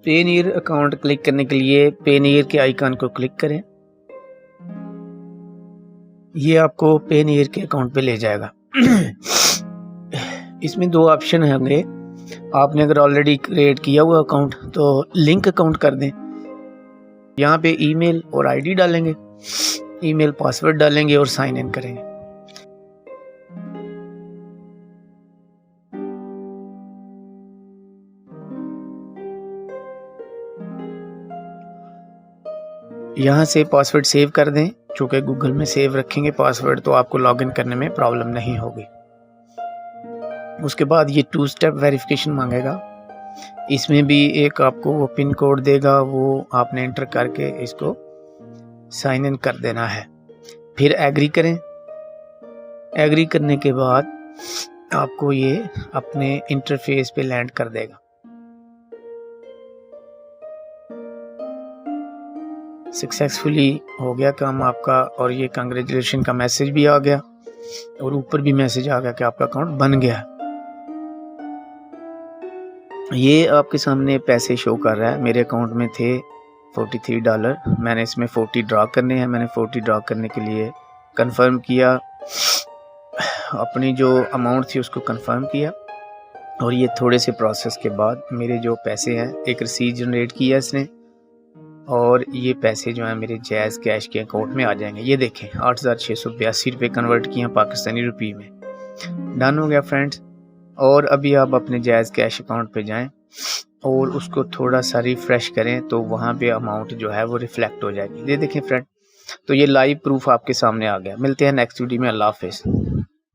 पेनीयर account click करने के लिए पेनीयर के आइकन को क्लिक करें। ये आपको पेनीयर के अकाउंट पे ले जाएगा। इसमें दो ऑप्शन होंगे। आपने अगर ऑलरेडी क्रिएट किया हुआ अकाउंट तो लिंक अकाउंट कर दें। यहाँ पे ईमेल और आईडी डालेंगे, ईमेल पासवर्ड डालेंगे और साइन इन करेंगे। यहाँ से पासवर्ड सेव कर दें। चूँकि गूगल में सेव रखेंगे पासवर्ड तो आपको लॉगिन करने में प्रॉब्लम नहीं होगी। उसके बाद ये 2 स्टेप वेरिफिकेशन मांगेगा। इसमें भी एक आपको वो पिन कोड देगा, वो आपने एंटर करके इसको साइन इन कर देना है। फिर एग्री करें। एग्री करने के बाद आपको ये अपने इंटरफेस पे लैंड कर देगा। सक्सेसफुली हो गया काम आपका और ये कांग्रेचुलेशन का मैसेज भी आ गया और ऊपर भी मैसेज आ गया कि आपका अकाउंट बन गया। ये आपके सामने पैसे शो कर रहा है। मेरे अकाउंट में थे $43। मैंने इसमें 40 ड्रॉ करने हैं। मैंने 40 ड्रॉ करने के लिए कंफर्म किया, अपनी जो अमाउंट थी उसको कंफर्म किया और ये थोड़े से प्रोसेस के बाद मेरे जो पैसे हैं, एक रसीद जनरेट किया इसने और ये पैसे जो हैं मेरे जैज़ कैश के अकाउंट में आ जाएंगे। ये देखें 8,682 रुपये कन्वर्ट किए हैं पाकिस्तानी रुपये में। डन हो गया फ्रेंड्स। और अभी आप अपने जैज़ कैश अकाउंट पे जाएं और उसको थोड़ा सा रिफ्रेश करें तो वहाँ पे अमाउंट जो है वो रिफ्लेक्ट हो जाएगी। ये देखें फ्रेंड, तो ये लाइव प्रूफ आपके सामने आ गया। मिलते हैं नेक्स्ट वीडियो में। अल्लाह हाफिज़।